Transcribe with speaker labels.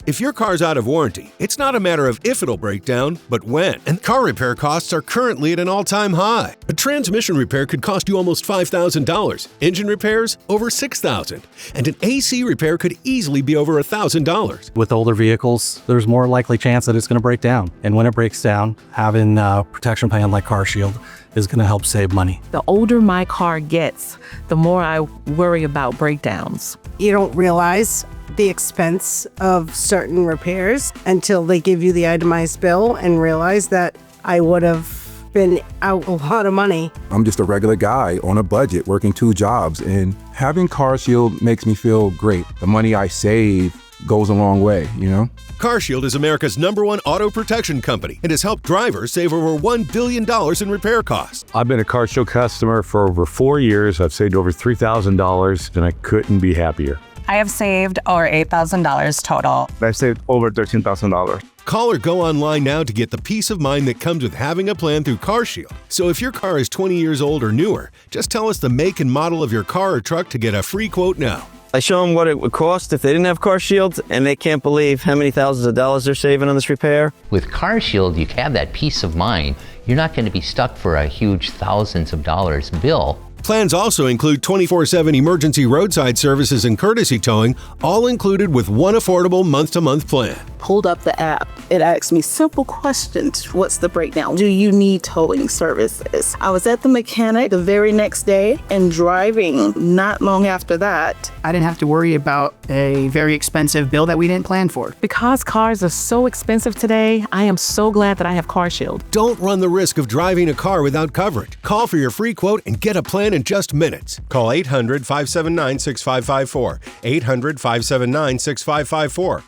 Speaker 1: If your car's out of warranty, it's not a matter of if it'll break down, but when. And car repair costs are currently at an all-time high. A transmission repair could cost you almost $5,000. Engine repairs, over $6,000. And an AC repair could easily be over $1,000.
Speaker 2: With older vehicles, there's more likely chance that it's going to break down. And when it breaks down, having a protection plan like CarShield is going to help save money.
Speaker 3: The older my car gets, the more I worry about breakdowns.
Speaker 4: You don't realize the expense of certain repairs until they give you the itemized bill and realize that I would have been out a lot of money.
Speaker 5: I'm just a regular guy on a budget working 2 jobs, and having CarShield makes me feel great. The money I save goes a long way, you know?
Speaker 1: CarShield is America's #1 auto protection company and has helped drivers save over $1 billion in repair costs.
Speaker 6: I've been a CarShield customer for over 4 years. I've saved over $3,000, and I couldn't be happier.
Speaker 7: I have saved over $8,000 total.
Speaker 8: I've saved over $13,000.
Speaker 1: Call or go online now to get the peace of mind that comes with having a plan through CarShield. So if your car is 20 years old or newer, just tell us the make and model of your car or truck to get a free quote now.
Speaker 9: I show them what it would cost if they didn't have CarShield, and they can't believe how many thousands of dollars they're saving on this repair.
Speaker 10: With CarShield, you have that peace of mind. You're not going to be stuck for a huge thousands of dollars bill.
Speaker 1: Plans also include 24/7 emergency roadside services and courtesy towing, all included with one affordable month-to-month plan.
Speaker 3: Pulled up the app. It asked me simple questions. What's the breakdown? Do you need towing services? I was at the mechanic the very next day and driving not long after that.
Speaker 11: I didn't have to worry about a very expensive bill that we didn't plan for.
Speaker 3: Because cars are so expensive today, I am so glad that I have CarShield.
Speaker 1: Don't run the risk of driving a car without coverage. Call for your free quote and get a plan in just minutes. Call 800-579-6554. 800-579-6554.